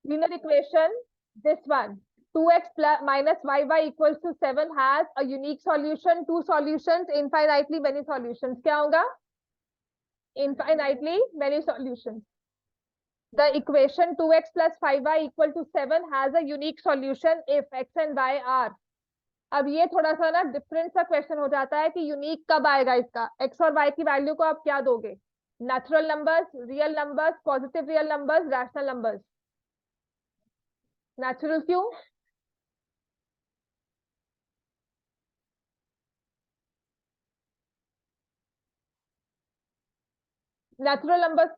linear equation, this one, 2x minus yy equals to 7 has a unique solution, two solutions, infinitely many solutions. क्या होगा? Infinitely many solutions. The equation 2x plus 5y equal to 7 has a unique solution if x and y are. अब ये थोड़ा सा ना different सा question हो जाता है कि यूनिक कब आएगा इसका. एक्स और वाई की वैल्यू को आप क्या दोगे? Natural numbers, real numbers, positive real numbers, rational numbers. Natural क्यों? Natural numbers.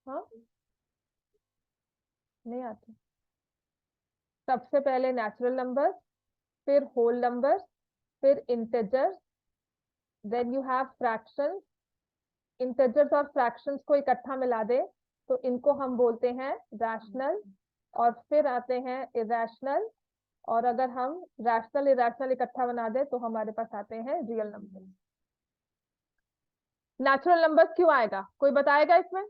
हाँ, नहीं आते. सबसे पहले नेचुरल नंबर्स, फिर होल नंबर्स, फिर integers, then you have fractions. Integers और फ्रैक्शंस को इकट्ठा मिला दे तो इनको हम बोलते हैं रैशनल, और फिर आते हैं इरेशनल, और अगर हम रैशनल इरेशनल इकट्ठा बना दे तो हमारे पास आते हैं रियल नंबर. नेचुरल नंबर्स क्यों आएगा? कोई बताएगा इसमें?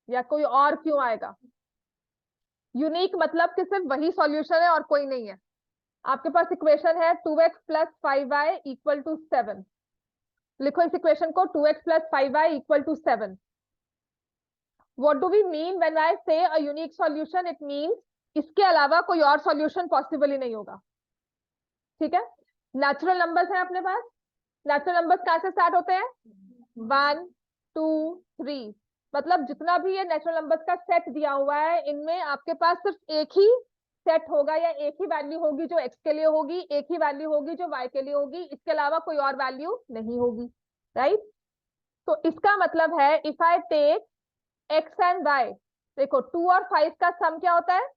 या कोई और क्यों आएगा? यूनिक मतलब कि सिर्फ वही सॉल्यूशन है और कोई नहीं है. आपके पास इक्वेशन है 2x plus 5y equal to 7. लिखो इस इक्वेशन को, 2x plus 5y equal to 7. What do we mean when I say a unique solution? It means इसके अलावा कोई और सॉल्यूशन पॉसिबल ही नहीं होगा. ठीक है. नेचुरल नंबर्स है अपने पास. नेचुरल नंबर्स कहां से स्टार्ट होते हैं? 1 2 3. मतलब जितना भी ये नेचुरल नंबर्स का सेट दिया हुआ है, इनमें आपके पास सिर्फ एक ही सेट होगा या एक ही वैल्यू होगी जो x के लिए होगी, एक ही वैल्यू होगी जो y के लिए होगी. इसके अलावा कोई और वैल्यू नहीं होगी. राइट. तो इसका मतलब है if I take x and y, देखो 2 और 5 का सम क्या होता है?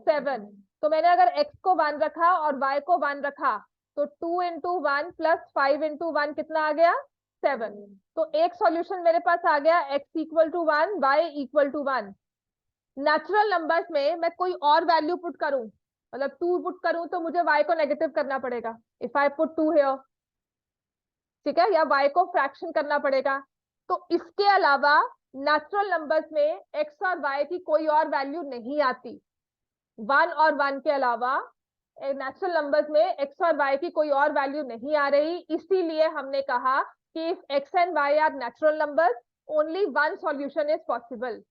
7. तो मैंने अगर x को 1 रखा और y को 1 रखा तो 2 इंटू 1 प्लस 5 इंटू 1 कितना आ गया? 7. तो एक सॉल्यूशन मेरे पास आ गया, x equal to 1, y equal to 1. Natural numbers में मैं कोई और वैल्यू पुट करूं, मतलब 2 पुट करूं तो मुझे y को नेगेटिव करना पड़ेगा. इफ आई पुट 2 हियर, ठीक है, या y को फ्रैक्शन करना पड़ेगा. तो इसके अलावा नेचुरल नंबर्स में x और y की कोई और वैल्यू नहीं आती. 1 और 1 के अलावा नेचुरल नंबर्स में x और y की कोई और वैल्यू नहीं आ रही. इसीलिए हमने कहा कि if x and y are natural numbers, only one solution is possible.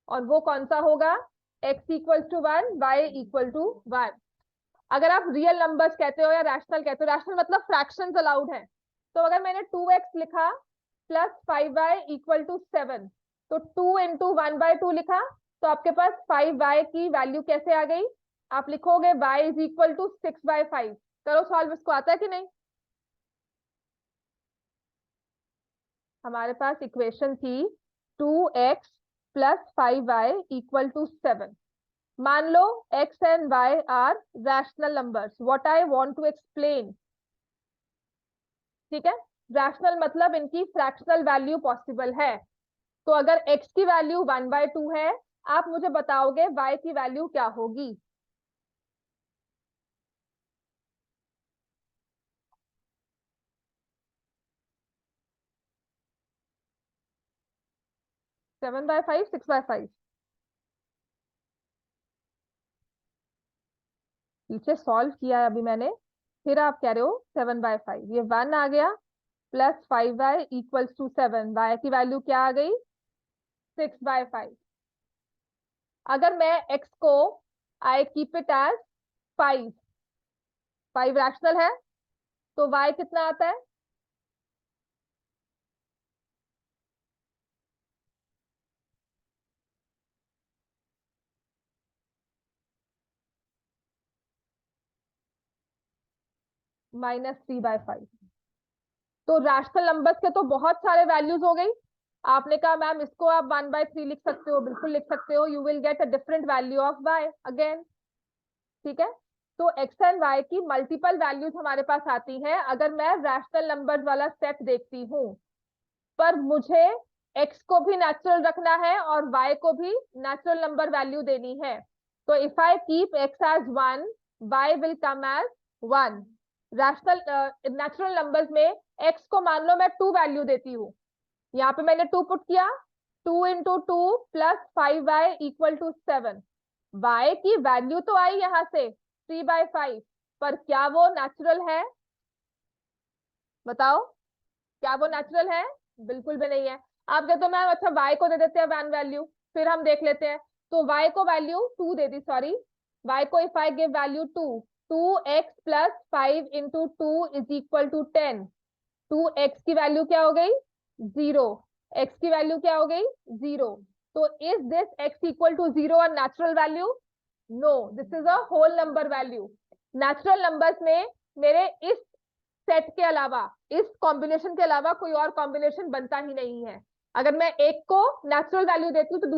और वो कौन सा होगा? x equal to 1, y equal to 1. अगर आप रियल नंबर्स कहते हो या रैशनल कहते हो, रैशनल मतलब फ्रैक्शंस अलाउड है. तो अगर मैंने 2x लिखा प्लस 5y इक्वल टू 7, तो 2 इंटू 1/2 लिखा, तो आपके पास 5y की वैल्यू कैसे आ गई? आप लिखोगे y इज इक्वल टू 6/5. करो सॉल्व, इसको आता है कि नहीं? हमारे पास इक्वेशन थी 2x plus 5y equal to 7. मान लो x and y are rational numbers. What I want to explain, ठीक है, रैशनल मतलब इनकी फ्रैक्शनल वैल्यू पॉसिबल है. तो अगर x की वैल्यू 1/2 है, आप मुझे बताओगे y की वैल्यू क्या होगी? Seven by five, 6/5. पीछे सॉल्व किया है अभी मैंने, फिर आप कह रहे हो 7/5. ये 1 आ गया plus 5y equals to 7. y की वैल्यू क्या आ गई? 6/5. अगर मैं x को I keep it as 5, 5 rational है, तो y कितना आता है? -3/5. तो रैशनल नंबर्स के तो बहुत सारे वैल्यूज हो गई. आपने कहा मैम इसको आप 1/3 लिख सकते हो. बिल्कुल लिख सकते हो. You will get a different value of y again. ठीक है. तो x एंड y की मल्टीपल वैल्यूज हमारे पास आती हैं अगर मैं रैशनल नंबर्स वाला सेट देखती हूँ. पर मुझे x को भी नेचुरल रखना है और y को भी नेचुरल नंबर वैल्यू देनी है. तो if I keep x as 1, y will come as 1. Rational natural numbers में x को मान लो मैं 2 वैल्यू देती हूँ. यहाँ पे मैंने 2 पुट किया, 2 into 2 plus 5y equal to 7। y की वैल्यू तो आई यहां से 3/5, पर क्या वो नेचुरल है? बताओ, क्या वो नेचुरल है? बिल्कुल भी नहीं है। आप कहते हो मैम अच्छा y को दे देते हैं वन वैल्यू, फिर हम देख लेते हैं। तो y को वैल्यू 2 दे दी, सॉरी, y को if I give value 2, 2x plus 5 into 2 is equal to 10। 2x की वैल्यू क्या हो गई? 0। x की वैल्यू क्या हो गई? 0। तो is this x equal to 0 a natural value? No, this is a whole number value. Natural numbers में मेरे इस सेट के अलावा, इस कॉम्बिनेशन के अलावा कोई और कॉम्बिनेशन बनता ही नहीं है। अगर मैं एक को नेचुरल वैल्यू देती हूँ तो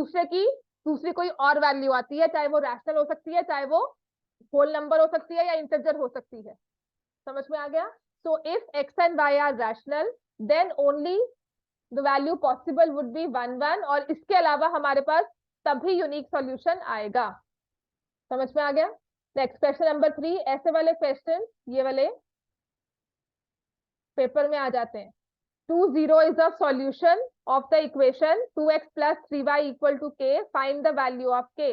दूसरी कोई और वैल्यू आती है, चाहे वो रैशनल हो सकती है, चाहे वो होल नंबर हो सकती है, या इंटीजर हो सकती है। समझ में आ गया? So if x and y are rational, then only the value possible would be 1 1, और इसके अलावा हमारे पास तभी यूनिक सॉल्यूशन आएगा। समझ में आ गया? Next question number 3। ऐसे वाले क्वेश्चन ये वाले पेपर में आ जाते हैं। 2 0 is the solution of the equation 2x plus 3y equal to k. Find the value of k.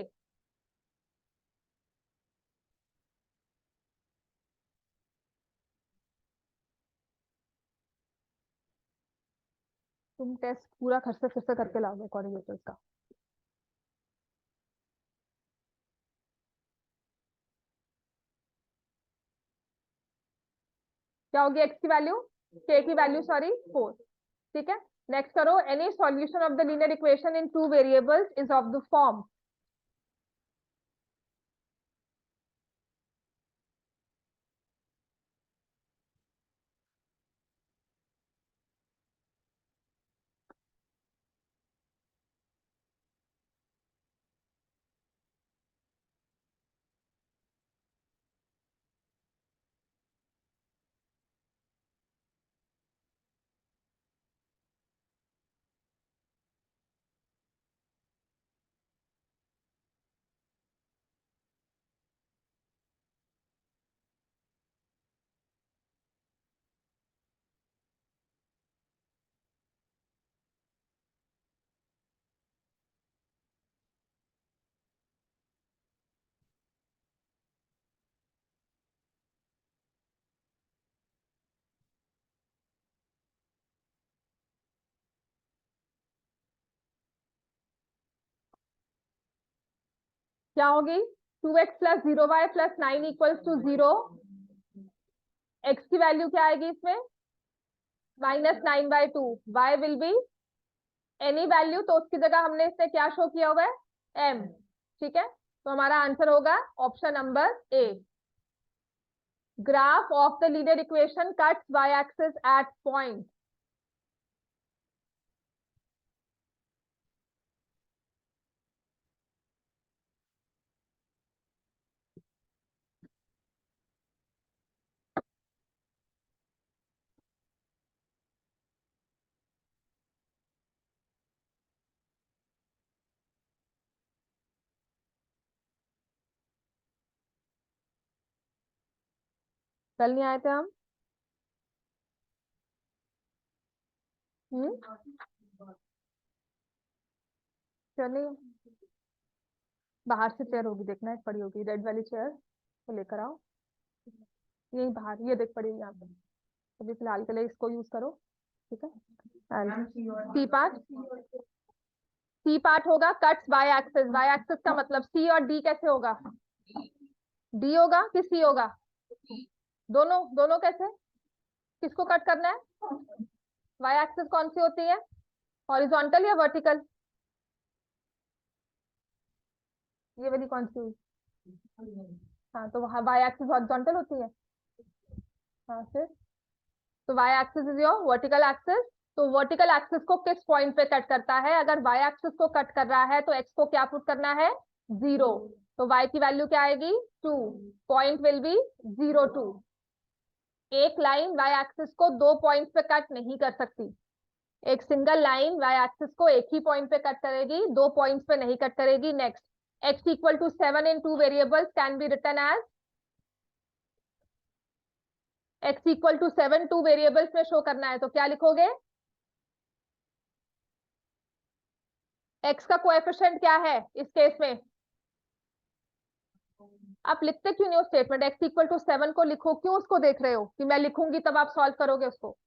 तुम टेस्ट पूरा खर से फिर से करके लाओगे कोऑर्डिनेटर्स का। क्या होगी x की वैल्यू? k की वैल्यू सॉरी 4। ठीक है, नेक्स्ट करो। Any solution of the linear equation in 2 variables is of the form. क्या होगी? 2x plus 0y plus 9 equals to 0। x की वैल्यू क्या आएगी इसमें? -9/2। y will be any value, तो उसकी जगह हमने इससे क्या शो किया हुआ है? m। ठीक है, तो हमारा आंसर होगा option number A. Graph of the linear equation cuts y axis at point. कल नहीं आए थे हम? चलिए, बाहर से चेयर होगी, देखना है पड़ी होगी रेड वाली चेयर, तो लेकर आओ। यही बाहर, ये देख पड़ी यहाँ पे। अभी फिलहाल के लिए इसको यूज करो। ठीक है, सी पार्ट, सी पार्ट होगा cuts by axis. By axis का मतलब सी और डी कैसे होगा? डी होगा कि सी होगा? दोनों, दोनों कैसे? किसको कट करना है? वाई एक्सिस कौन सी होती है? हॉरिजॉन्टल या वर्टिकल? ये वाली कौन सी हुई? हाँ, तो वहां वाई एक्सिस हॉरिजॉन्टल होती है। हाँ, फिर तो y axis is your vertical axis. तो वर्टिकल एक्सिस को किस पॉइंट पे कट करता है? अगर वाई एक्सिस को कट कर रहा है तो एक्स को क्या पुट करना है? 0। तो वाई की वैल्यू क्या आएगी? 2। Point will be 0 2। एक लाइन वाई एक्सिस को दो पॉइंट पे कट नहीं कर सकती। एक सिंगल लाइन वाई एक्सिस को एक ही पॉइंट पे कट करेगी, दो पॉइंट्स पे नहीं कट करेगी। Next, x equal to 7 in 2 variables can be written as, x equal to 7 2 variables में शो करना है तो क्या लिखोगे? एक्स का कोएफिशिएंट क्या है इस केस में? आप लिखते क्यों नहीं हो स्टेटमेंट एक्स इक्वल टू 7 को लिखो, क्यों उसको देख रहे हो कि मैं लिखूंगी तब आप सॉल्व करोगे उसको?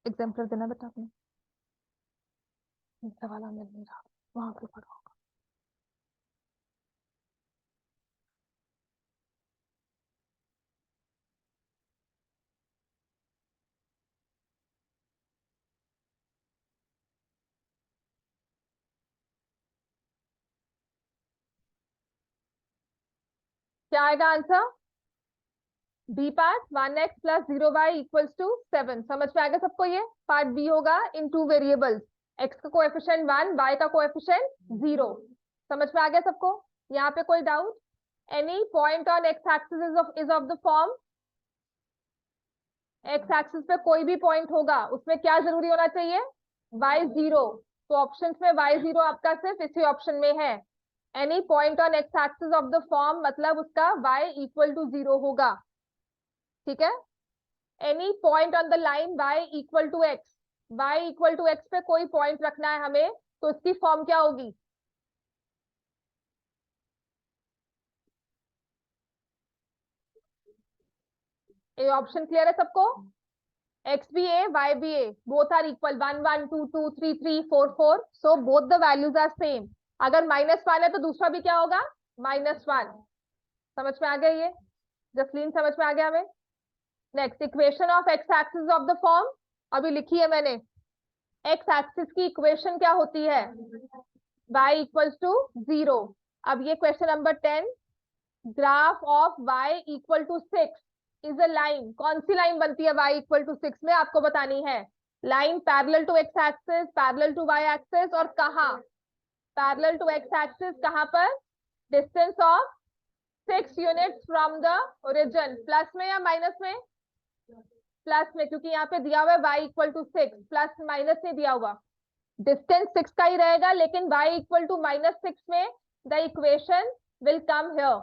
एग्जाम्पल देना बेटा आपने, सवाल मिल नहीं रहा, वहां पे पढ़ो। क्या आएगा answer? B part 1x plus 0y equals to 7। समझ में आएगा सबको? ये पार्ट बी होगा इन टू वेरिएबल्स, एक्स का कोएफिशिएंट 1, वाई का कोएफिशिएंट 0। समझ में आ गया सबको? यहाँ पे कोई doubt? Any point on x axis is of the form, x axis पे कोई भी पॉइंट होगा उसमें क्या जरूरी होना चाहिए? वाई 0। तो ऑप्शन में वाई 0 आपका सिर्फ इसी ऑप्शन में है। Any point on x axis of the form मतलब उसका वाई इक्वल टू 0 होगा। ठीक है? Any point on the line y equal to x, y equal to x पे कोई पॉइंट रखना है हमें, तो इसकी फॉर्म क्या होगी? ये ऑप्शन क्लियर है सबको? x भी a y भी a, both are equal, 1 1 2 2 3 3 4 4, so both the values are same. अगर -1 है तो दूसरा भी क्या होगा? -1। समझ में आ गया ये? जसलीन समझ में आ गया हमें? Next, equation of x axis of the form अभी लिखी है मैंने। एक्स एक्सिस की इक्वेशन क्या होती है? y equals to 0। अब ये question number 10, graph of y equal to 6 is a line. कौन सी लाइन बनती है y इक्वल टू 6 में? आपको बतानी है। Line parallel to x axis, parallel to y axis, और कहाँ? पैरेलल टू एक्स एक्सिस कहाँ पर? Distance of 6 units from the origin. Plus में या माइनस में? प्लस में, क्योंकि यहाँ पे दिया हुआ है y equal to 6, plus minus नहीं दिया हुआ। डिस्टेंस 6 का ही रहेगा, लेकिन y इक्वल टू -6 में the equation will come here,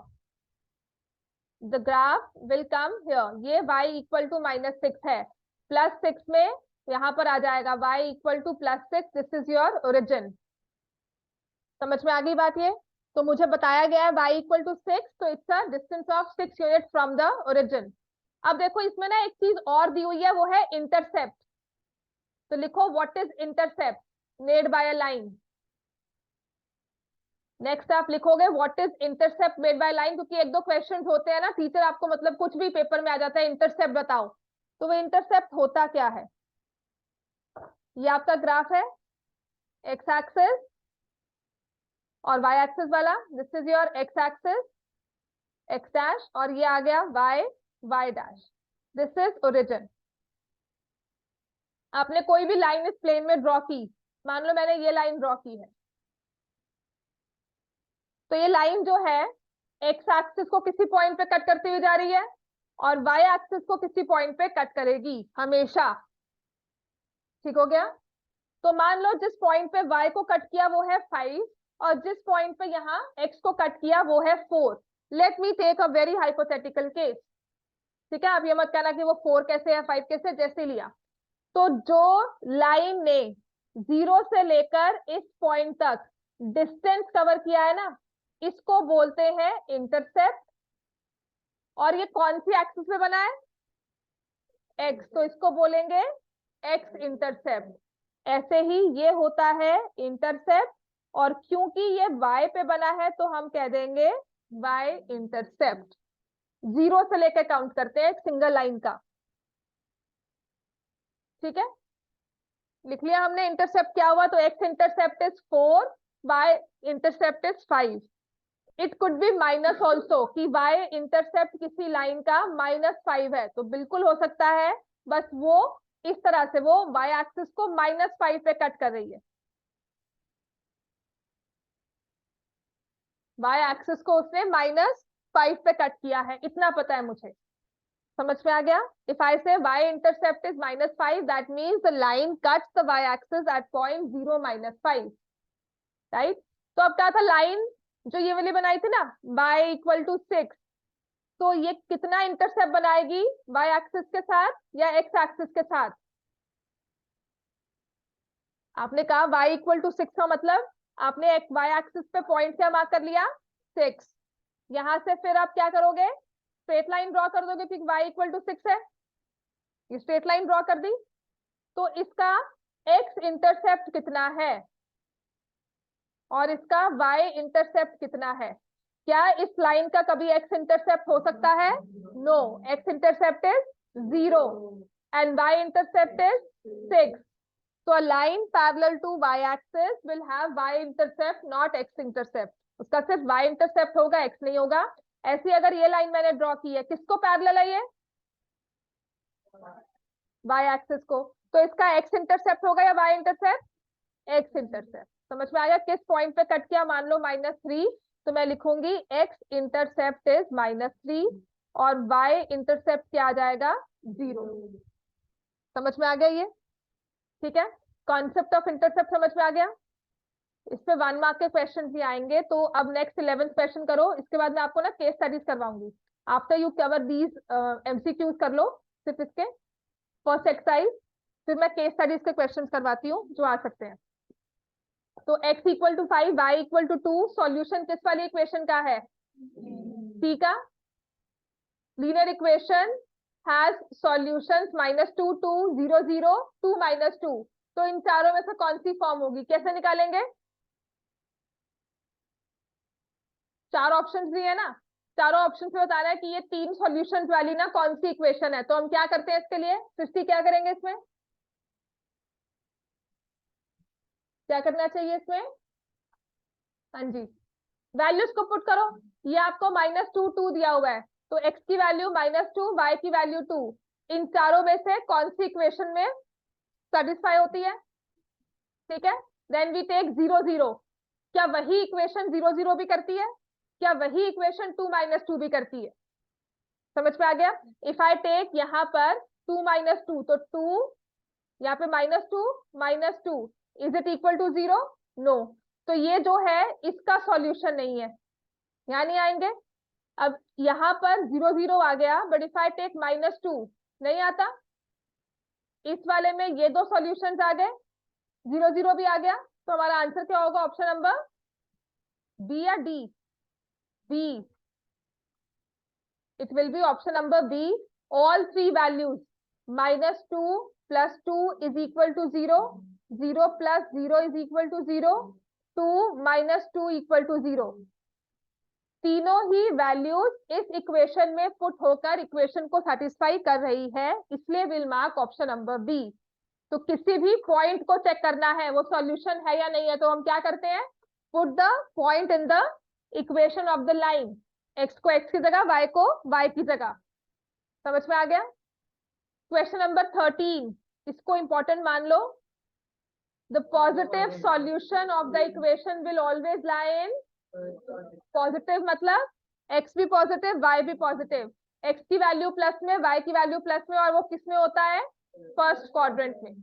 the graph will come here. ये y इक्वल टू -6 है, +6 में यहां पर आ जाएगा y equal to +6, this is your origin. समझ में आ गई बात ये? तो मुझे बताया गया है y इक्वल टू 6, तो it's a distance of 6 unit from the origin. अब देखो इसमें ना एक चीज और दी हुई है, वो है इंटरसेप्ट। तो लिखो what is intercept made by a line. Next आप लिखोगे what is intercept made by line, क्योंकि एक दो क्वेश्चन होते हैं ना, टीचर आपको मतलब कुछ भी पेपर में आ जाता है, इंटरसेप्ट बताओ। तो वो इंटरसेप्ट होता क्या है? ये आपका ग्राफ है, एक्स एक्सिस और वाई एक्सिस वाला, this is your x axis, x dash, और ये आ गया y, y dash, this is origin. आपने कोई भी लाइन इस प्लेन में ड्रॉ की, मान लो मैंने ये लाइन ड्रॉ की है, तो ये लाइन जो है एक्स एक्सिस को किसी पॉइंट पे कट करती हुई जा रही है, और वाई एक्सिस को किसी पॉइंट पे कट करेगी हमेशा। ठीक हो गया? तो मान लो जिस पॉइंट पे y को कट किया वो है 5, और जिस पॉइंट पे यहाँ x को कट किया वो है 4। Let me take a very hypothetical case. ठीक है? अब ये मत कहना कि वो 4 कैसे है 5 कैसे, जैसे लिया। तो जो लाइन ने 0 से लेकर इस पॉइंट तक डिस्टेंस कवर किया है ना, इसको बोलते हैं इंटरसेप्ट। और ये कौन सी एक्सिस पे बना है? x, तो इसको बोलेंगे x इंटरसेप्ट। ऐसे ही ये होता है इंटरसेप्ट, और क्योंकि ये y पे बना है तो हम कह देंगे y इंटरसेप्ट। 0 से लेकर काउंट करते हैं एक सिंगल लाइन का। ठीक है? लिख लिया हमने इंटरसेप्ट क्या हुआ, तो x intercept is 4, y intercept is 5। It could be minus also, कि y इंटरसेप्ट किसी लाइन का -5 है, तो बिल्कुल हो सकता है, बस वो इस तरह से वो y एक्सिस को -5 पे कट कर रही है। y एक्सिस को उसने -5 पे कट किया है, इतना पता है मुझे। समझ में आ गया? इफ आई से y intercept is -5, that means the line cuts the y axis at point 0 -5, right? तो अब क्या था, लाइन जो ये वाली बनाई थी ना y = 6, तो ये कितना इंटरसेप्ट बनाएगी, y एक्सिस के साथ या x एक्सिस के साथ? आपने कहा y = 6 का मतलब आपने एक y एक्सिस पे पॉइंट क्या मार्क कर लिया, 6। यहां से फिर आप क्या करोगे, स्ट्रेट लाइन ड्रॉ कर दोगे क्योंकि y = 6 है, ये स्ट्रेट लाइन ड्रॉ कर दी। तो इसका x इंटरसेप्ट कितना है और इसका y इंटरसेप्ट कितना है? क्या इस लाइन का कभी x इंटरसेप्ट हो सकता है? No, x intercept is 0 and y intercept is 6। So a line parallel to y-axis will have y-intercept, not x-intercept. उसका सिर्फ y-intercept होगा, x नहीं होगा। ऐसी अगर ये लाइन मैंने ड्रॉ की है, किसको पैरेलल है ये? y-axis को। तो इसका x-intercept होगा या y-intercept? x-intercept। समझ में आया? किस पॉइंट पे कट किया? मान लो -3, तो मैं लिखूंगी x-intercept इज -3 और y-intercept क्या आ जाएगा, 0। समझ में आ गया ये? ठीक है, कॉन्सेप्ट ऑफ इंटरसेप्ट समझ में आ गया? इस पे 1 मार्क के क्वेश्चन भी आएंगे। तो अब नेक्स्ट 11th क्वेश्चन करो, इसके बाद मैं आपको ना केस स्टडीज करवाऊंगी। After you cover these MCQs कर लो सिर्फ इसके फर्स्ट एक्सरसाइज, फिर मैं केस स्टडीज के क्वेश्चन करवाती हूँ जो आ सकते हैं। तो x = 5, y = 2, सॉल्यूशन किस वाली इक्वेशन का है? सी का। Linear equation has solutions -2, 2, 0, 0, 2, -2। तो इन चारों में से कौन सी फॉर्म होगी, कैसे निकालेंगे? चार ऑप्शंस भी है ना, चारों ऑप्शन में बताना है कि ये 3 सॉल्यूशंस वाली ना कौन सी इक्वेशन है। तो हम क्या करते हैं इसके लिए, सृष्टि क्या करेंगे इसमें, क्या करना चाहिए इसमें? हाँ जी, वैल्यूज को पुट करो। ये आपको -2, 2 दिया हुआ है, तो x की वैल्यू -2, y की वैल्यू 2। इन चारों में से कौन सी इक्वेशन में सेटिस्फाई होती है? ठीक है, देन वी टेक 0, 0। क्या वही इक्वेशन 0, 0 भी करती है? क्या वही इक्वेशन 2, -2 भी करती है? समझ में आ गया? इफ आई टेक यहाँ पर 2, -2, तो 2 यहाँ पे -2, -2, is it equal to 0? No. तो ये जो है इसका सॉल्यूशन नहीं है, यहाँ नहीं आएंगे। अब यहाँ पर 0, 0 आ गया, बट इफ आई टेक -2 नहीं आता। इस वाले में ये दो सॉल्यूशंस आ गए, 0, 0 भी आ गया। तो हमारा आंसर क्या होगा, ऑप्शन नंबर बी या D? B, it will be option number B, all 3 values, -2 + 2 is equal to 0, 0 + 0 is equal to 0, 2 - 2 equal to 0। तीनों ही वैल्यूज इस इक्वेशन में पुट होकर इक्वेशन को सेटिस्फाई कर रही है, इसलिए will mark option number B. तो किसी भी पॉइंट को चेक करना है वो सॉल्यूशन है या नहीं है, तो हम क्या करते हैं, put the point in the equation of the line, x को x की जगह, y को y की जगह। समझ में आ गया? क्वेश्चन नंबर 13, इसको इंपॉर्टेंट मान लो। The positive solution of the equation will always lie in positive, मतलब x भी पॉजिटिव, y भी पॉजिटिव। x की वैल्यू प्लस में, y की वैल्यू प्लस में, और वो किस में होता है, फर्स्ट क्वाड्रेंट में।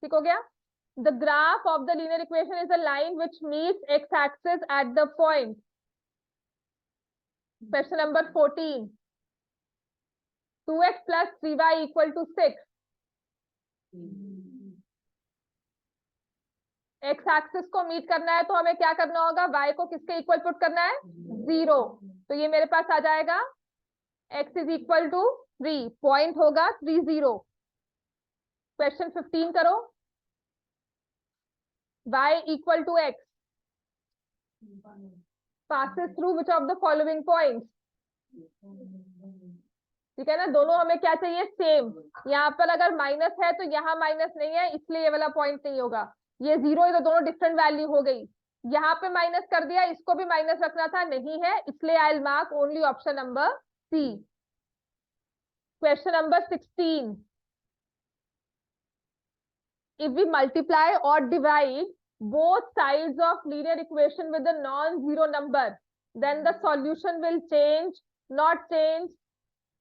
ठीक हो गया? The graph of the linear equation is a line which meets x-axis at the point. Question number 14. 2x plus 3y equal to 6. x axis को मीट करना है तो हमें क्या करना होगा, y को किसके इक्वल पुट करना है, 0। तो ये मेरे पास आ जाएगा x is equal to 3, point होगा 3, 0। क्वेश्चन 15 करो। y equal to x passes through which of the following points? ठीक है ना, दोनों हमें क्या चाहिए, सेम। यहाँ पर अगर माइनस है तो यहाँ माइनस नहीं है, इसलिए ये वाला पॉइंट नहीं होगा। ये 0 है तो दोनों डिफरेंट वैल्यू हो गई। यहाँ पे माइनस कर दिया, इसको भी माइनस रखना था, नहीं है, इसलिए I will mark only option number C. Question number 16, if we multiply or divide both sides of linear equation with a non-zero number, then the solution will change, not change,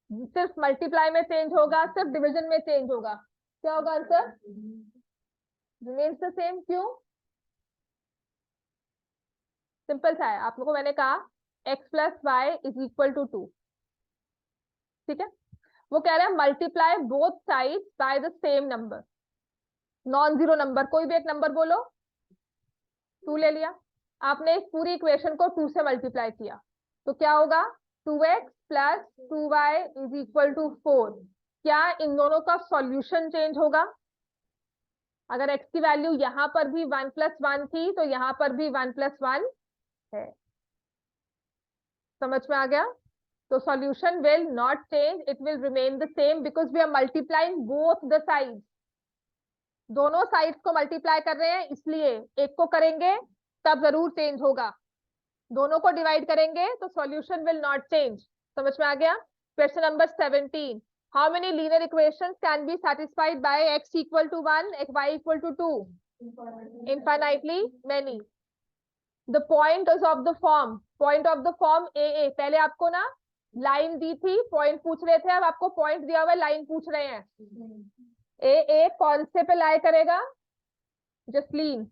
सिर्फ multiply में change होगा, सिर्फ division में change होगा। क्या होगा answer? Remains the same. क्यों? Simple सा है, आप लोगों को मैंने कहा x plus Y is equal to 2। ठीक है, वो कह रहे हैं multiply both sides by the same number, non zero number, कोई भी एक नंबर बोलो। 2 ले लिया आपने, इस पूरी इक्वेशन को 2 से मल्टीप्लाई किया तो क्या होगा? 2x plus 2y is equal to 4। क्या इन दोनों का सॉल्यूशन चेंज होगा? अगर x की वैल्यू यहां पर भी 1 प्लस 1 थी तो यहां पर भी 1 प्लस 1 है। समझ में आ गया? तो solution will not change, it will remain the same because we are multiplying both the sides। दोनों साइड्स को मल्टीप्लाई कर रहे हैं, इसलिए एक को करेंगे तब जरूर चेंज होगा, दोनों को डिवाइड करेंगे तो सॉल्यूशन विल नॉट चेंज। समझ में आ गया? Question number 17, how many linear equations can be satisfied by x equal to 1 y equal to 2? infinitely many। The point of the form, point of the form A, पहले आपको ना line दी थी, point पूछ रहे थे, अब आपको पॉइंट दिया हुआ है, लाइन पूछ रहे हैं। ए कौन से पे लाई करेगा? जसलीन,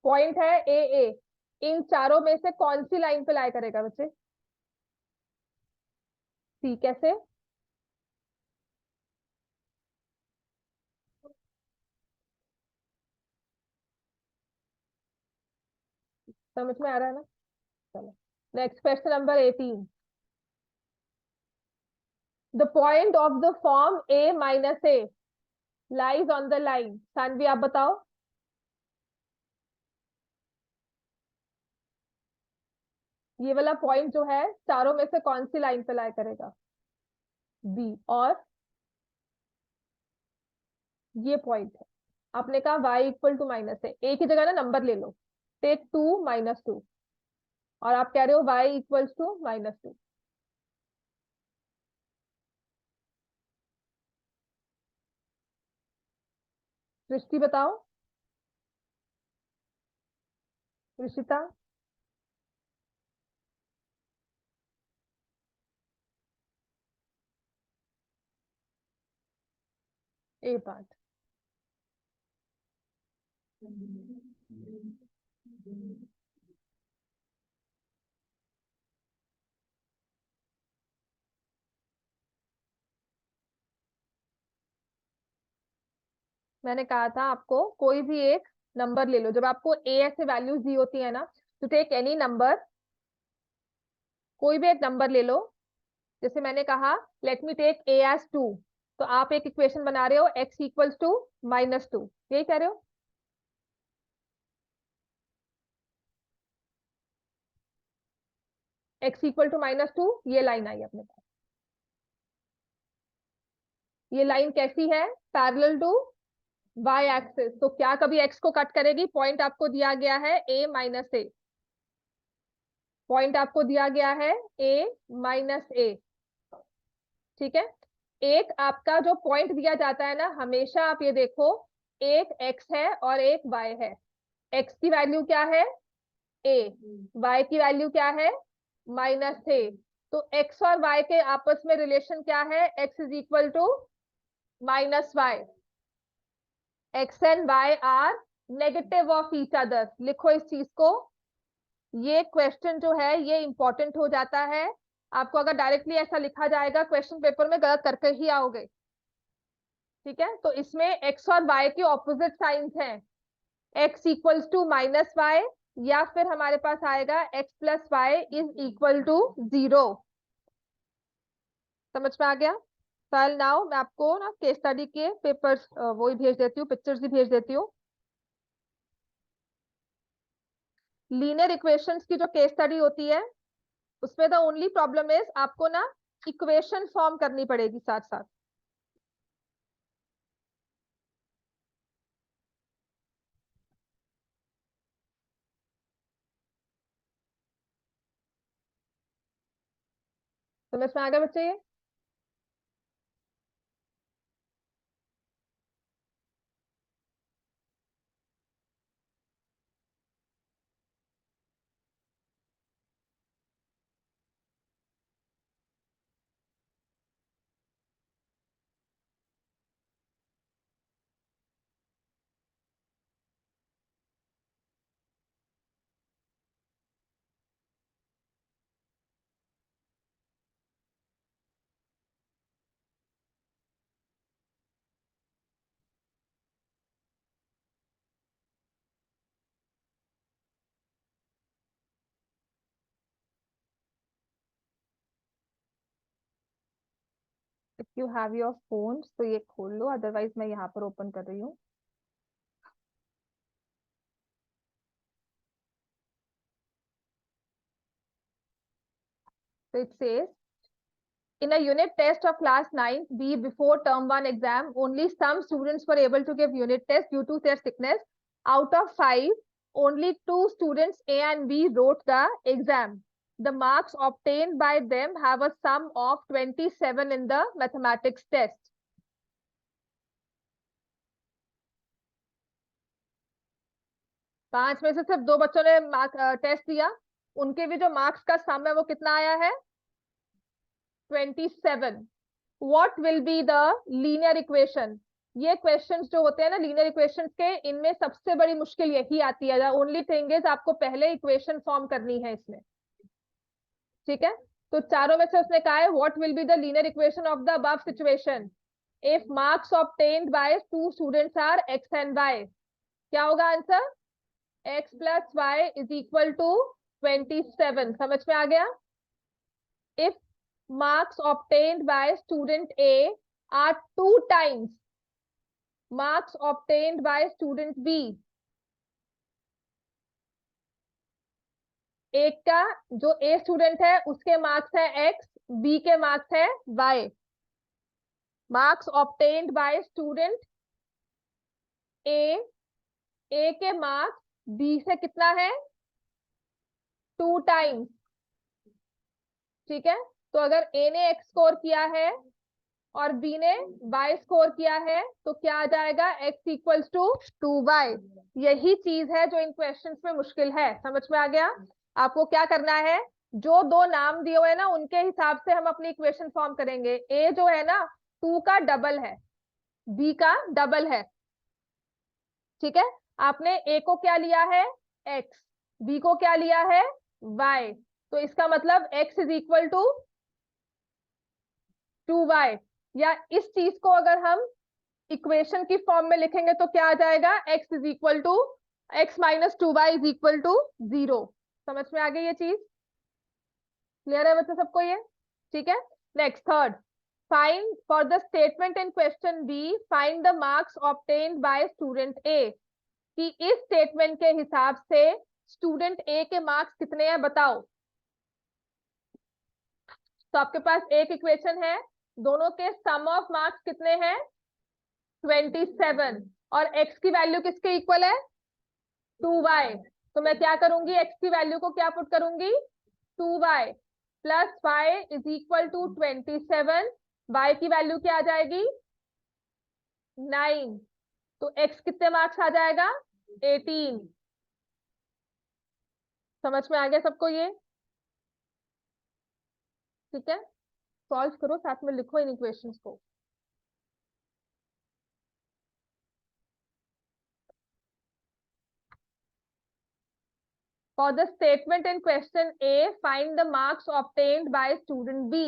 पॉइंट है ए, इन चारों में से कौन सी लाइन पे लाई करेगा बच्चे? सी। कैसे? समझ में आ रहा है ना? चलो next question number 18, the point of the form a minus a lies on the line. Saanvi आप बताओ। ये वाला पॉइंट जो है चारों में से कौन सी लाइन पे लाई करेगा? बी। और ये पॉइंट है, आपने कहा y इक्वल टू माइनस है, ए की जगह ना नंबर ले लो, टेक 2 - 2, और आप कह रहे हो y इक्वल टू -2। सृष्टि बताओ। ऋषिता। ए पार्ट। मैंने कहा था आपको कोई भी एक नंबर ले लो, जब आपको ए ऐसे वैल्यूज दी होती है ना, तो टेक एनी नंबर, कोई भी एक नंबर ले लो। जैसे मैंने कहा let me take a as 2, तो आप एक इक्वेशन बना रहे हो x इक्वल्स टू -2, यही कह रहे हो? x इक्वल टू -2, ये लाइन आई अपने पास। ये लाइन कैसी है? पैरेलल टू y एक्सिस, तो क्या कभी x को कट करेगी? पॉइंट आपको दिया गया है a माइनस ए, पॉइंट आपको दिया गया है a -a। ठीक है, एक आपका जो पॉइंट दिया जाता है ना, हमेशा आप ये देखो, एक x है और एक y है। x की वैल्यू क्या है? a। y की वैल्यू क्या है? -a। तो x और y के आपस में रिलेशन क्या है? x is equal to -y। X and y are negative of each other. लिखो इस चीज को, ये क्वेश्चन जो है ये इंपॉर्टेंट हो जाता है। आपको अगर डायरेक्टली ऐसा लिखा जाएगा क्वेश्चन पेपर में, गलत करके ही आओगे। ठीक है, तो इसमें एक्स और वाई की ऑपोजिट साइंस हैं, एक्स इक्वल्स टू -y, या फिर हमारे पास आएगा x plus Y is equal to 0। समझ में आ गया? कल नाउ मैं आपको ना केस स्टडी के पेपर्स वो ही भेज देती हूँ, पिक्चर्स भी भेज देती हूँ। लीनियर इक्वेशंस की जो केस स्टडी होती है उसमें द ओनली प्रॉब्लम इज आपको ना इक्वेशन फॉर्म करनी पड़ेगी साथ साथ। समझ में आ गया बच्चे? ये यू हैव योर फोन, तो ये खोल लो, अदरवाइज मैं यहाँ पर ओपन कर रही हूँ. So it says, in a unit test of class 9 B before term 1 exam, only some students were able to give unit test due to their sickness. Out of 5, only 2 students A and B wrote the exam. The marks obtained by them have a sum of 27 in the mathematics test. 5 में से सिर्फ 2 बच्चों ने test दिया, उनके भी जो marks का सम है वो कितना आया है? 27. What will be the linear equation? ये क्वेश्चंस जो होते हैं ना लीनियर इक्वेशंस के, इनमें सबसे बड़ी मुश्किल यही आती है. ओनली थिंग इज आपको पहले इक्वेशन फॉर्म करनी है इसमें. ठीक है, तो चारों में से उसने कहा है what will be the linear equation of the above situation if marks obtained by 2 students are x and y. क्या होगा answer? x plus Y is equal to 27. समझ में आ गया? If marks obtained by student A are 2 times marks obtained by student B. एक का जो A student है उसके मार्क्स है x, B के मार्क्स है y. Marks obtained by student A, A के मार्क्स B से कितना है? 2 टाइम्स. ठीक है, तो अगर A ने x स्कोर किया है और B ने y स्कोर किया है तो क्या आ जाएगा? x equals to 2y. यही चीज है जो इन क्वेश्चंस में मुश्किल है. समझ में आ गया? आपको क्या करना है, जो 2 नाम दिए हुए हैं ना उनके हिसाब से हम अपनी इक्वेशन फॉर्म करेंगे. A जो है ना 2 का डबल है, B का डबल है. ठीक है, आपने A को क्या लिया है? x, B को क्या लिया है? y. तो इसका मतलब x is equal to 2y. या इस चीज को अगर हम इक्वेशन की फॉर्म में लिखेंगे तो क्या आ जाएगा? x is equal to x minus 2y is equal to 0. समझ में आ गई ये चीज? क्लियर है बच्चे सबको ये? ठीक है, next third. Find for the statement in question B, find the marks obtained by student A. कि इस स्टेटमेंट के हिसाब से स्टूडेंट ए के मार्क्स कितने हैं बताओ. तो आपके पास एक इक्वेशन है, दोनों के सम ऑफ मार्क्स कितने हैं? 27. और x की वैल्यू किसके इक्वल है? 2y. तो मैं क्या करूंगी, x की वैल्यू को क्या पुट करूंगी? 2y plus y is equal to 27. y की वैल्यू क्या आ जाएगी? 9. तो x कितने मार्क्स आ जाएगा? 18. समझ में आ गया सबको ये? ठीक है, सॉल्व करो, साथ में लिखो इन इक्वेशंस को. For the statement in question A, find the marks obtained by student B.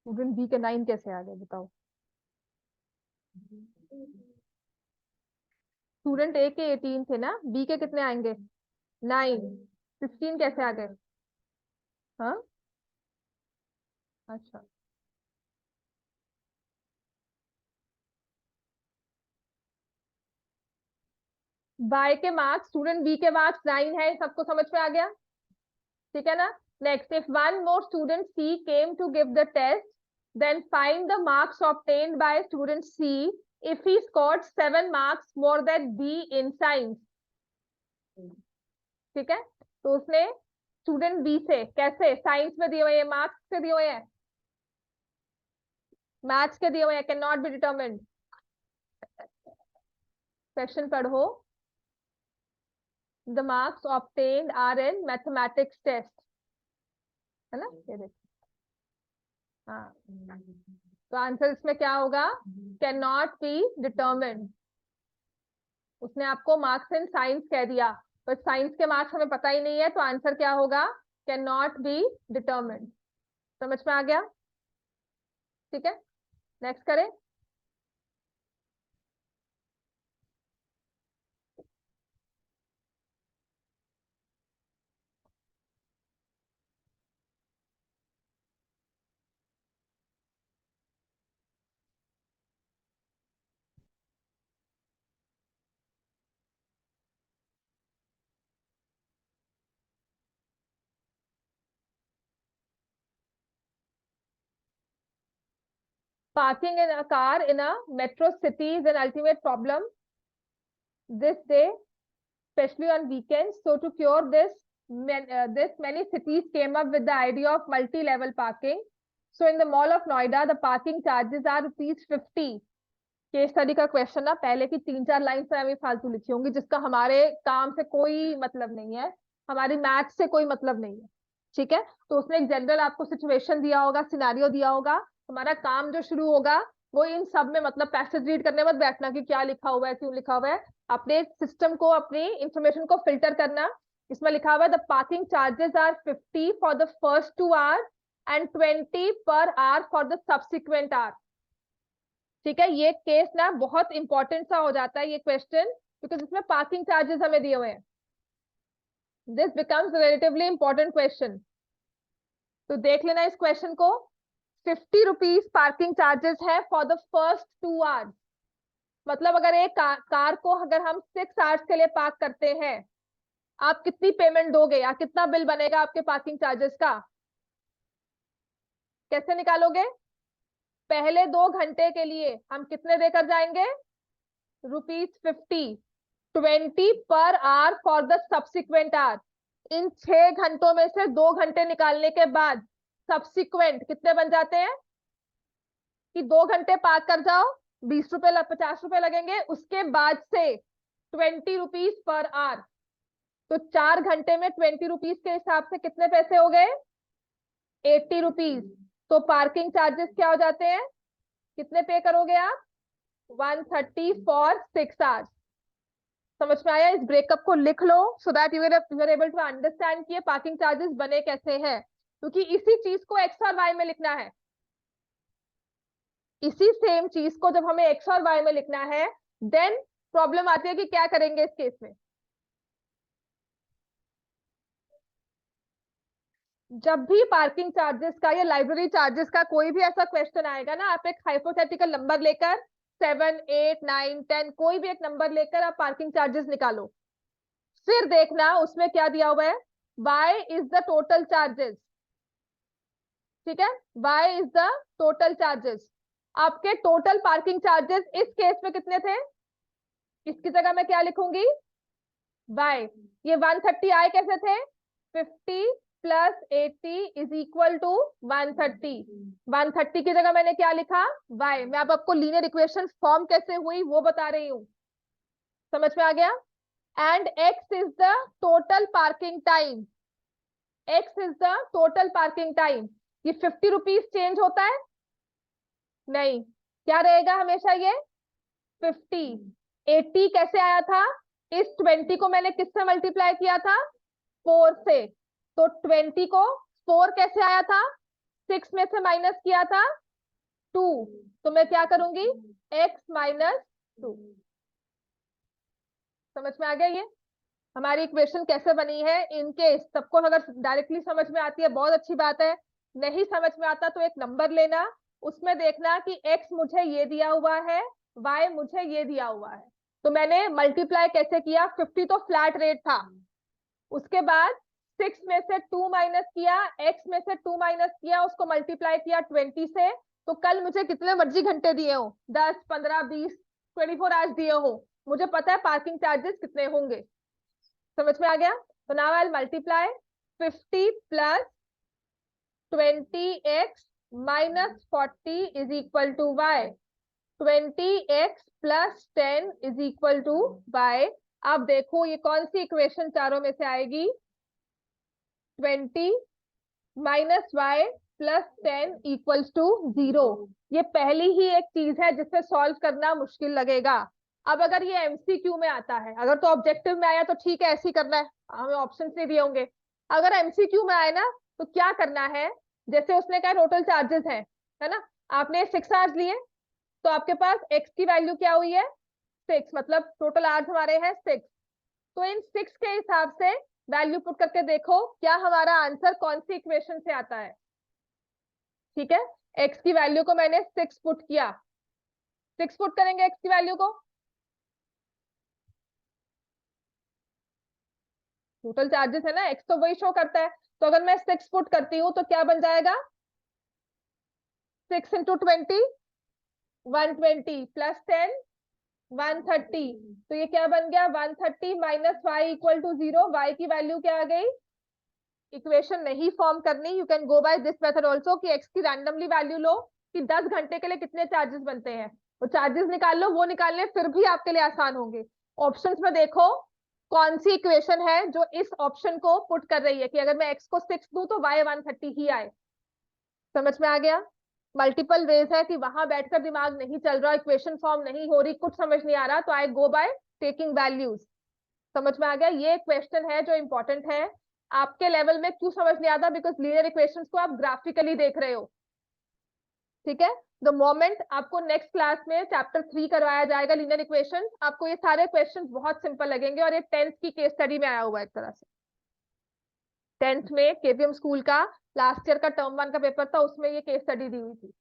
Student B के 9 कैसे आ गए बताओ? स्टूडेंट ए के 18 थे ना, बी के कितने आएंगे? 9. 16 कैसे आ गए? हाँ, अच्छा. बाय के मार्क्स, स्टूडेंट बी के मार्क्स 9 है, सबको समझ में आ गया? ठीक है ना. Next, if one more student C came to give the test, then find the marks obtained by student C if he scored 7 marks more than B in science. ठीक है, तो उसने स्टूडेंट बी से कैसे, साइंस में दिए हुए हैं, मार्क्स के दिए हुए हैं, मैथ्स के दिए हुए हैं, can not be determined. Question पढ़ो. The marks obtained are in mathematics test. है ना, ये देखो. हाँ, तो आंसर इसमें क्या होगा? Can not be determined. उसने आपको मार्क्स इन साइंस कह दिया, पर साइंस के मार्क्स हमें पता ही नहीं है, तो आंसर क्या होगा? Can not be determined. समझ में आ गया? ठीक है, नेक्स्ट करें. parking in a car in a metro city is an ultimate problem this day, especially on weekends. So to cure this, many cities came up with the idea of multi-level parking. So in the mall of Noida, the parking charges are ₹50. Case study का question ना, पहले की 3-4 line से हमें फालतू लिखी होंगी, जिसका हमारे काम से कोई मतलब नहीं है, हमारी मैथ से कोई मतलब नहीं है। ठीक है, तो उसने एक जनरल आपको सिचुएशन दिया होगा, सिनारियो दिया होगा। हमारा काम जो शुरू होगा वो इन सब में, मतलब पैसेज रीड करने मत बैठना कि क्या लिखा हुआ है, क्यों लिखा हुआ है। अपने सिस्टम को, अपनी इंफॉर्मेशन को फिल्टर करना। इसमें लिखा हुआ है the parking charges are 50 for the first 2 hour and 20 per hour for the subsequent hour. ठीक है, ये केस ना बहुत इंपॉर्टेंट सा हो जाता है ये क्वेश्चन, बिकॉज इसमें पार्किंग चार्जेस हमें दिए हुए हैं। This becomes relatively important question. तो देख लेना इस क्वेश्चन को। ₹50 पार्किंग चार्जेस है फॉर द फर्स्ट 2 आवर्स। मतलब अगर एक कार को अगर हम 6 आवर्स के लिए पार्क करते हैं, आप कितनी पेमेंट दोगे या कितना बिल बनेगा आपके पार्किंग चार्जेस का? कैसे निकालोगे? पहले 2 घंटे के लिए हम कितने देकर जाएंगे? ₹50, 20 per hour for the subsequent hour. इन 6 घंटों में से 2 घंटे निकालने के बाद सब्सिक्वेंट कितने बन जाते हैं कि 2 घंटे पार्क कर जाओ, ₹20 ₹50 लगेंगे। उसके बाद से ₹20 पर आवर। तो 4 घंटे में ₹20 के हिसाब से कितने पैसे हो गए? ₹80। तो पार्किंग चार्जेस क्या हो जाते हैं? कितने पे करोगे आप? 130 फॉर 6 आवर्स। समझ में आया? इस ब्रेकअप को लिख लो so that you are able to understand कि ये पार्किंग चार्जेस बने कैसे हैं, क्योंकि इसी चीज को एक्स और वाई में लिखना है। इसी सेम चीज को जब हमें एक्स और वाई में लिखना है, देन प्रॉब्लम आती है कि क्या करेंगे इस केस में। जब भी पार्किंग चार्जेस का या लाइब्रेरी चार्जेस का कोई भी ऐसा क्वेश्चन आएगा ना, आप एक हाइपोथेटिकल नंबर लेकर 7, 8, 9, 10 कोई भी एक नंबर लेकर आप पार्किंग चार्जेस निकालो। फिर देखना उसमें क्या दिया हुआ है, y is the total charges. ठीक है, y is the total charges. आपके टोटल पार्किंग चार्जेस इस केस में कितने थे? इसकी जगह मैं क्या लिखूंगी? y। ये 130 आए कैसे थे? 50 प्लस 80 इज इक्वल टू 130। 130 की जगह मैंने क्या लिखा? y। मैं अब आपको लीनियर इक्वेशन फॉर्म कैसे हुई वो बता रही हूं। समझ में आ गया? And x is the total parking time. x is the total parking time. ये ₹50 चेंज होता है? नहीं, क्या रहेगा हमेशा ये 50। 80 कैसे आया था? इस 20 को मैंने किससे मल्टीप्लाई किया था? 4 से। तो 20 को 4 कैसे आया था? 6 में से माइनस किया था 2। तो मैं क्या करूंगी? x minus 2। समझ में आ गया ये हमारी इक्वेशन कैसे बनी है? इनकेस सबको अगर डायरेक्टली समझ में आती है बहुत अच्छी बात है, नहीं समझ में आता तो एक नंबर लेना, उसमें देखना कि x मुझे ये दिया हुआ है, y मुझे ये दिया हुआ है। तो मैंने मल्टीप्लाई कैसे किया? 50 तो फ्लैट रेट था, उसके बाद 6 में से 2 माइनस किया, x में से 2 माइनस किया, उसको मल्टीप्लाई किया 20 से। तो कल मुझे कितने मर्जी घंटे दिए हो, 10, 15, 20, 24 आवर्स दिए हो, मुझे पता है पार्किंग चार्जेस कितने होंगे। समझ में आ गया? तो now I will multiply 50 plus 20x minus 40 is equal to y। 20x plus 10 is equal to y। अब देखो ये कौन सी इक्वेशन चारों में से आएगी? 20 minus y plus 10 equals to 0। ये पहली ही एक चीज है जिससे सॉल्व करना मुश्किल लगेगा। अब अगर ये एमसीक्यू में आता है, अगर तो ऑब्जेक्टिव में आया तो ठीक है, ऐसे ही करना है, हमें ऑप्शंस नहीं दिए होंगे। अगर एमसीक्यू में आए ना तो क्या करना है, जैसे उसने कहा टोटल चार्जेस है ना, आपने 6 आवर्स लिए, तो आपके पास x की वैल्यू क्या हुई है? 6, मतलब टोटल आवर्स हमारे हैं 6। तो इन 6 के हिसाब से वैल्यू पुट करके देखो क्या हमारा आंसर कौन सी इक्वेशन से आता है। ठीक है, x की वैल्यू को मैंने 6 पुट किया, 6 पुट करेंगे x की वैल्यू को, टोटल चार्जेस है ना, x तो वही शो करता है। तो अगर मैं 6 पुट करती हूँ तो क्या बन जाएगा? 6 इंटू 20 120 प्लस 10 130, तो ये क्या बन गया 130 minus y equal to 0। Y की वैल्यू क्या आ गई, इक्वेशन नहीं फॉर्म करनी, you can go by this method also कि एक्स की रैंडमली वैल्यू लो कि 10 घंटे के लिए कितने चार्जेस बनते हैं, वो चार्जेस निकाल लो, वो निकालने फिर भी आपके लिए आसान होंगे। ऑप्शंस में देखो कौन सी इक्वेशन है जो इस ऑप्शन को पुट कर रही है कि अगर मैं एक्स को 6 दूं तो वाई 130 ही आए। समझ में आ गया। मल्टीपल वेज है कि वहां बैठकर दिमाग नहीं चल रहा, इक्वेशन फॉर्म नहीं हो रही, कुछ समझ नहीं आ रहा, तो आई गो बाय टेकिंग वैल्यूज। समझ में आ गया। ये क्वेश्चन है जो इंपॉर्टेंट है आपके लेवल में। क्यों समझ नहीं आता, बिकॉज लीनियर इक्वेशंस को आप ग्राफिकली देख रहे हो। ठीक है, द मोमेंट आपको नेक्स्ट क्लास में चैप्टर 3 करवाया जाएगा लीनियर इक्वेशन, आपको ये सारे क्वेश्चन बहुत सिंपल लगेंगे, और ये 10th की केस स्टडी में आया हुआ है एक तरह से। 10th में केवीएम स्कूल का लास्ट ईयर का टर्म 1 का पेपर था, उसमें ये केस स्टडी दी हुई थी।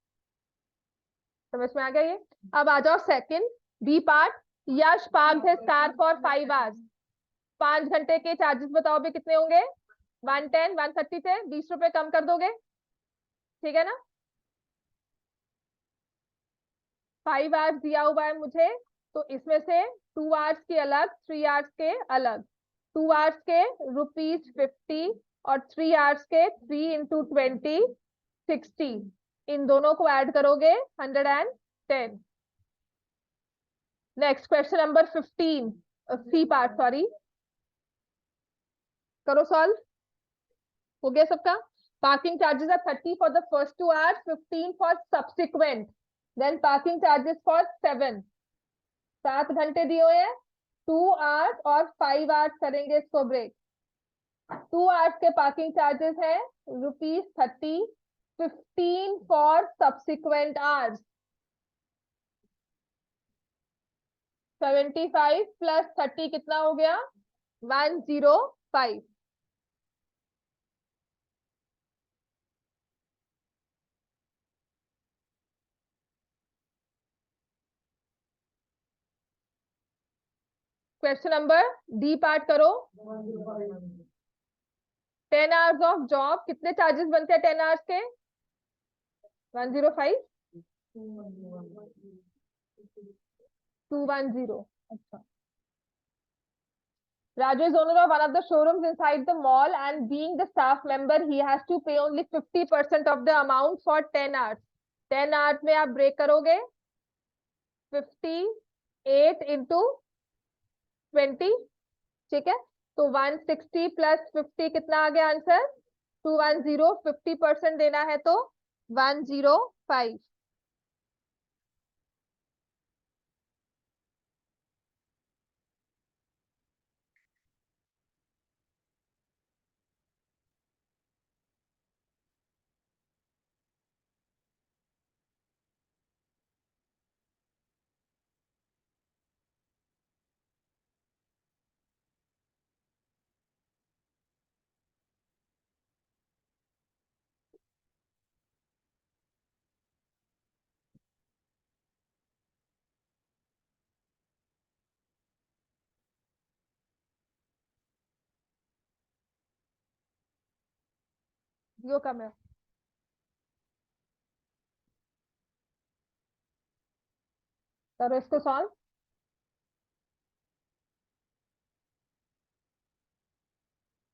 समझ में आ गया ये। अब आ जाओ सेकंड बी पार्ट। यश पार्क है स्टार फॉर 5 आवर्स। 5 घंटे के चार्जेस बताओ भी कितने होंगे, 110 130 से 20 रुपए कम कर दोगे, ठीक है ना। 5 आवर्स दिया हुआ है मुझे, तो इसमें से 2 आवर्स के अलग 3 आवर्स के अलग, 2 आवर्स के ₹50 और 3 आवर्स के 3 इंटू 20 60, इन दोनों को ऐड करोगे 110। Next question number 15 C part, sorry, करो सॉल्व। हो गया सबका। Parking charges are 30 for the first 2 hours, 15 for subsequent, then parking charges for 7 घंटे दिए हुए हैं, 2 आवर्स और 5 आवर्स करेंगे इसको ब्रेक। 2 आवर्स के पार्किंग चार्जेस है ₹30, 15 फॉर सब्सिक्वेंट आवर्स, 75 प्लस 30 कितना हो गया 105। क्वेश्चन नंबर डी पार्ट करो। 10 आवर्स ऑफ जॉब, कितने चार्जेस बनते हैं 10 आवर्स के 105 210। अच्छा, Raju is owner of one of the showrooms inside the mall, and being the staff member, he has to pay only 50% of the amount for 10 hours. 10 hours में आप break करोगे 58 into 20, ठीक है, तो 160 प्लस 50 कितना आ गया आंसर 210। 50% देना है तो 105। यो कम है, करो इसको solve.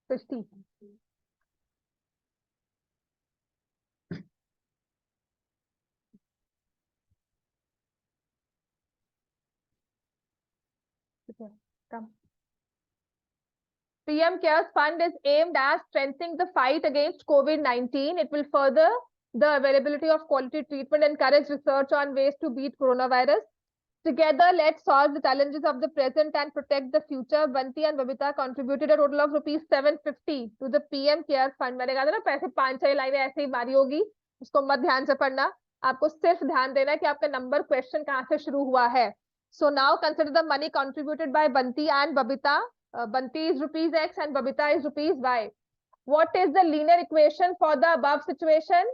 Sixty, come. PM Cares Fund is aimed at strengthening the fight against COVID-19. It will further the availability of quality treatment and encourage research on ways to beat coronavirus. Together, let's solve the challenges of the present and protect the future. Banti and Babita contributed a total of ₹750 to the PM Care Fund. मैंने कहा था ना पैसे 5-6 लाइनें ऐसे ही मारी होगी, उसको मत ध्यान से पढ़ना, आपको सिर्फ ध्यान देना है कि आपका नंबर क्वेश्चन कहाँ से शुरू हुआ है। So now consider the money contributed by Banti and Babita. Banti is ₹X and Babita is ₹Y. What is the linear equation for the above situation?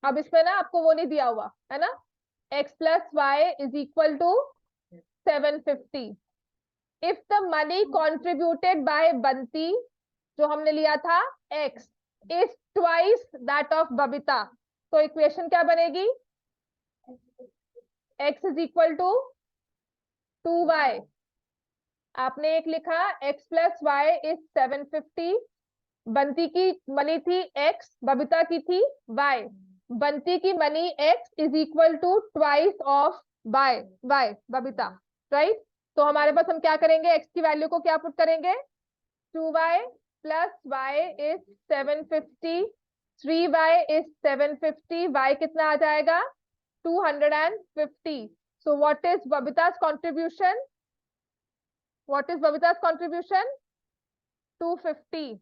अब इसमें ना आपको वो नहीं दिया हुआ है ना, x plus y is equal to 750. If the money contributed by Banti, जो हमने लिया था x, is twice that of Babita, तो इक्वेशन क्या बनेगी? x is equal to 2y। आपने एक लिखा x plus Y is 750। Banti की मनी थी x, बबीता की थी y। बंटी की money x is equal to twice of y Babita, right. तो हमारे पास हम क्या करेंगे, x की वैल्यू को क्या पुट करेंगे? 2y plus Y is 750, 3y is 750, y कितना आ जाएगा? 250। So what is Babita's contribution? What is Babita's contribution? 250.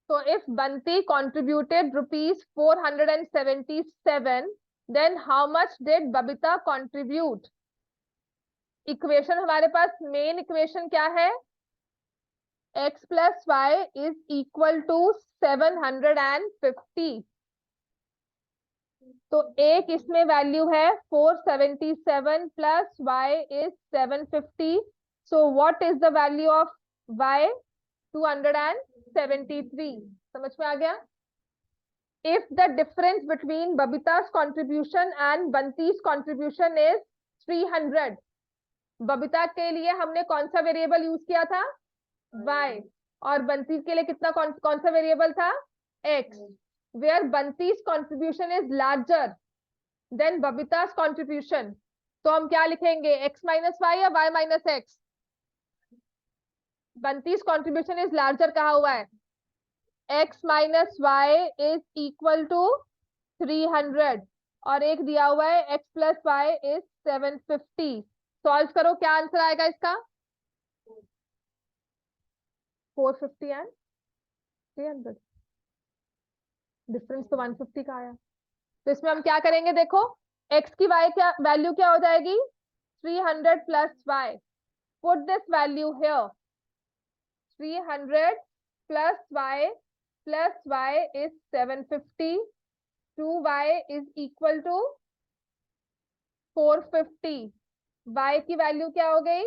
So if Banti contributed rupees 477, then how much did Babita contribute? Equation हमारे पास main equation क्या है? x plus Y is equal to 750। तो एक इसमें वैल्यू है 477 plus y is 750। So what is the value of y? 273। समझ में आ गया? If the difference between Babita's contribution and Banti's contribution is 300, Babita के लिए हमने कौन सा वेरिएबल यूज किया था? y। और बंती के लिए कितना कौन सा वेरिएबल था? x। where Banti's contribution is larger than Babita's contribution, तो हम क्या लिखेंगे? x माइनस वाई या y minus x? Banti's contribution is larger कहा हुआ है, x minus y is equal to 300 और एक दिया हुआ है x plus Y is 750। Solve करो, क्या आंसर आएगा इसका? 450 एंड 300। डिफरेंस तो 150 का आया। तो इसमें हम क्या करेंगे? देखो, x की y क्या वैल्यू क्या हो जाएगी? 300 plus y। Put this value here, 300 plus y is 750, 2y is equal to 450। y की वैल्यू क्या हो गई?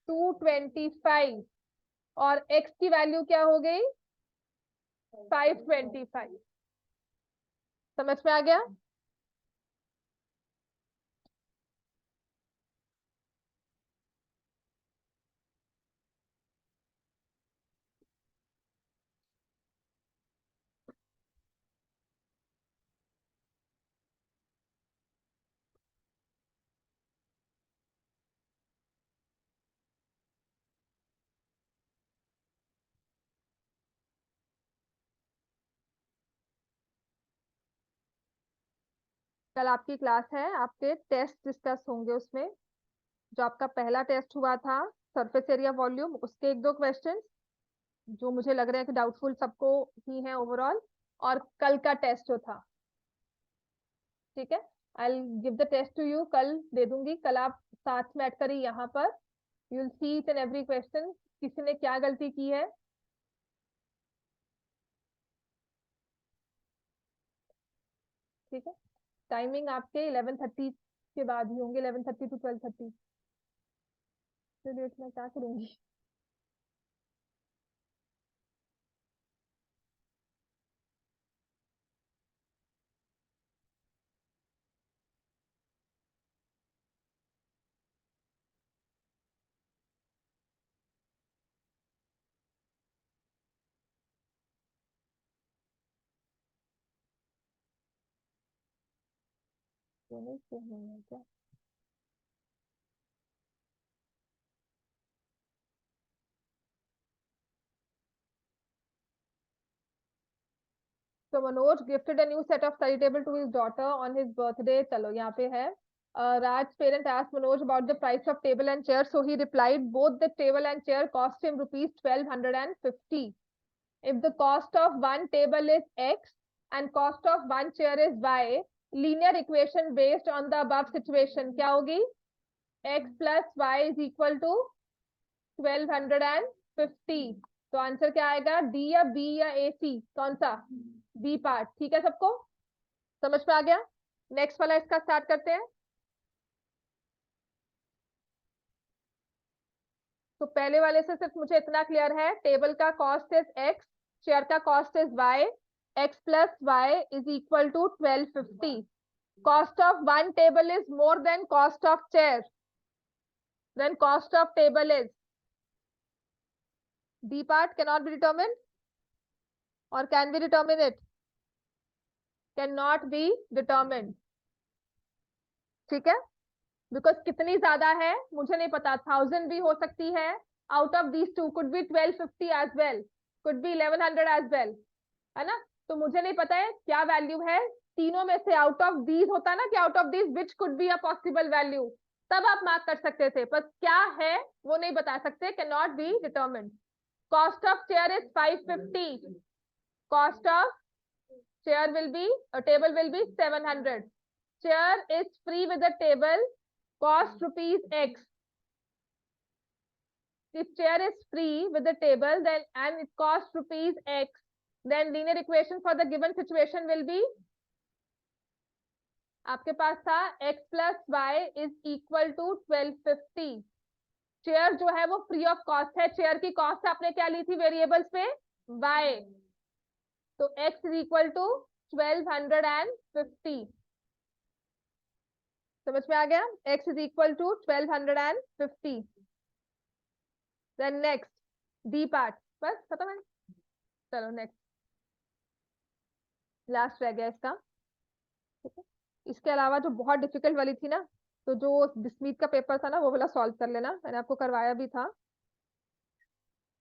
225 और x की वैल्यू क्या हो गई? 525। समझ में आ गया? कल आपकी क्लास है, आपके टेस्ट डिस्कस होंगे उसमें। जो आपका पहला टेस्ट हुआ था सरफेस एरिया वॉल्यूम, उसके एक दो क्वेश्चन जो मुझे लग रहा है कि डाउटफुल सबको ही है ओवरऑल, और कल का टेस्ट जो था, ठीक है। I give the test to you, कल दे दूंगी। कल आप साथ में ऐड करिए यहाँ पर, you will see each and every question किसी ने क्या गलती की है। ठीक है, टाइमिंग आपके 11:30 के बाद ही होंगे, 11:30 टू 12:30। चलिए मैं क्या करूंगी। नहीं है क्या? So Manoj gifted a new set of study table to his daughter on his birthday. चलो यहाँ पे है। Raj's parent asked Manoj about the price of table and chair. So he replied, both the table and chair cost him rupees 1250. If the cost of one table is X and cost of one chair is Y, linear equation based on the above situation क्या होगी? X plus Y is equal to 1250। तो answer क्या आएगा? D या B या ए C? कौन सा? B part. ठीक है सबको समझ में आ गया? नेक्स्ट वाला इसका स्टार्ट करते हैं। तो पहले वाले से सिर्फ मुझे इतना क्लियर है, टेबल का कॉस्ट इज एक्स, शेयर का cost is y, x plus Y is equal to 1250. Cost of one table is more than cost of chair. Then cost of table is, D part cannot be determined or can we determine it? Cannot be determined. ठीक है, because कितनी ज्यादा है मुझे नहीं पता, 1000 भी हो सकती है, out of these two could be 1250 as well, could be 1100 as well, है ना। तो मुझे नहीं पता है क्या वैल्यू है तीनों में से, आउट ऑफ दीज होता है ना कि out of these which could be a possible value, तब आप मार्क कर सकते थे, पर क्या है वो नहीं बता सकते, can not B determined. Cost of chair is 550. Cost of chair will be, table will be 700. Chair is free with the table, cost rupees x. If chair is free with the table then and it costs rupees x, then linear equation for the given situation will be, आपके पास था x plus y is equal to 1250. Chair जो है वो free of cost है, chair की cost आपने क्या ली थी वेरिएबल्स पे, y. तो x is equal to 1250. समझ में आ गया, x is equal to 1250. Then next D part, बस खत्म है. चलो नेक्स्ट, लास्ट रह गया इसका. ठीक है, इसके अलावा जो बहुत डिफिकल्ट वाली थी ना, तो जो बिस्मीत का पेपर था ना वो वाला सॉल्व कर लेना, मैंने आपको करवाया भी था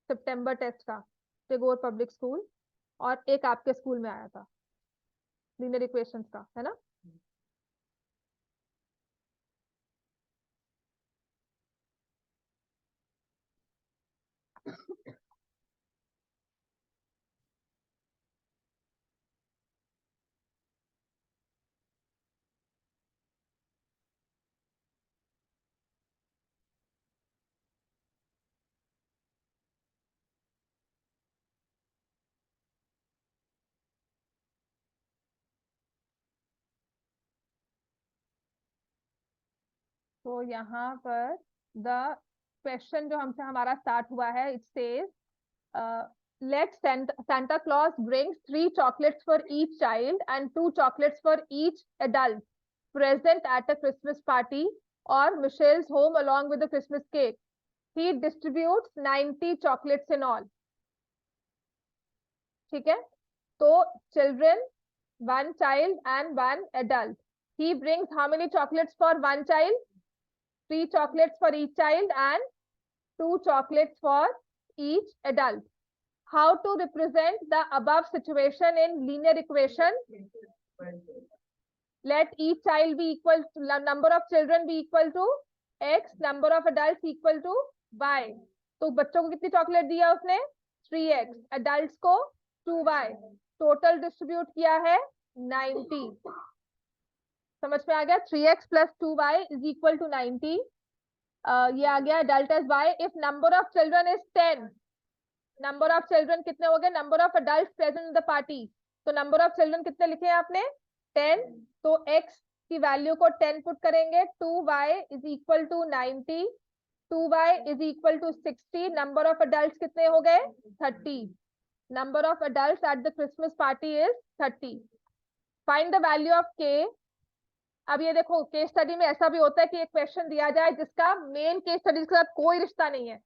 सितंबर टेस्ट का, टैगोर पब्लिक स्कूल, और एक आपके स्कूल में आया था लीनियर इक्वेशंस का, है ना. तो यहाँ पर द क्वेश्चन जो हमसे हमारा स्टार्ट हुआ है, it says let Santa Claus brings 3 chocolates for each child and 2 chocolates for each adult present at a Christmas party or Michelle's home along with the Christmas cake. He distributes 90 chocolates in all. ठीक है, तो children, 1 child and 1 adult. He brings how many chocolates for 1 child? 3 chocolates for each child and 2 chocolates for each adult. How to represent the above situation in linear equation? Let each child be equal to, number of children be equal to x, number of adults equal to y. तो बच्चों को कितनी chocolate दिया उसने, 3x, adults को 2y, total distribute किया है 90. समझ में आ गया, 3x plus 2y is equal to 90. ये आ गया adult as y. If number of children is 10, number of children कितने हो गए, number of adult present in the party, तो नंबर ऑफ चिल्ड्रन कितने लिखे हैं आपने, 10. तो x की वैल्यू को 10 पुट करेंगे, 2y is equal to 90, 2y is equal to 60. Number of adult कितने हो गए, 30. Number of adult at the Christmas party is 30. Find the value of k. अब ये देखो, केस स्टडी में ऐसा भी होता है कि एक क्वेश्चन दिया जाए जिसका मेन केस स्टडी के साथ कोई रिश्ता नहीं है,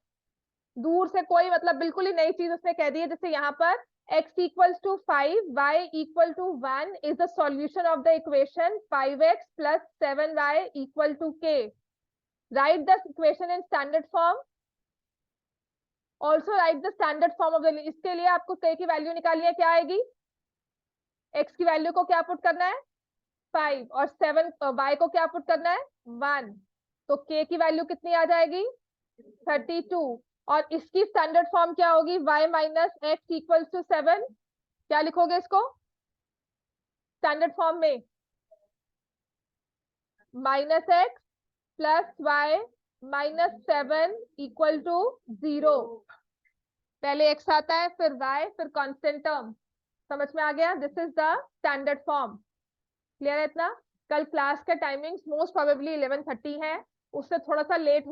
दूर से कोई मतलब बिल्कुल ही नई चीज उसने कह दी है. जैसे यहाँ पर x equals to 5, y equal to 1 is the solution of the equation 5x plus 7y equal to k. Write the equation in standard form. Also write the standard form of the. इसके लिए आपको k की value निकालनी है, क्या आएगी, x की value को क्या पुट करना है 5 और 7, y को क्या पुट करना है 1, तो k की वैल्यू कितनी आ जाएगी 32. और इसकी स्टैंडर्ड फॉर्म क्या होगी, y minus x equal to 7. क्या लिखोगे इसको स्टैंडर्ड फॉर्म में, minus x plus y minus 7 equal to 0. पहले x आता है फिर y फिर कांस्टेंट टर्म. समझ में आ गया, this is the standard form. Clear है इतना. कल क्लास का टाइमिंग्स मोस्ट प्रोबेबली 11:30 है, उससे थोड़ा सा लेट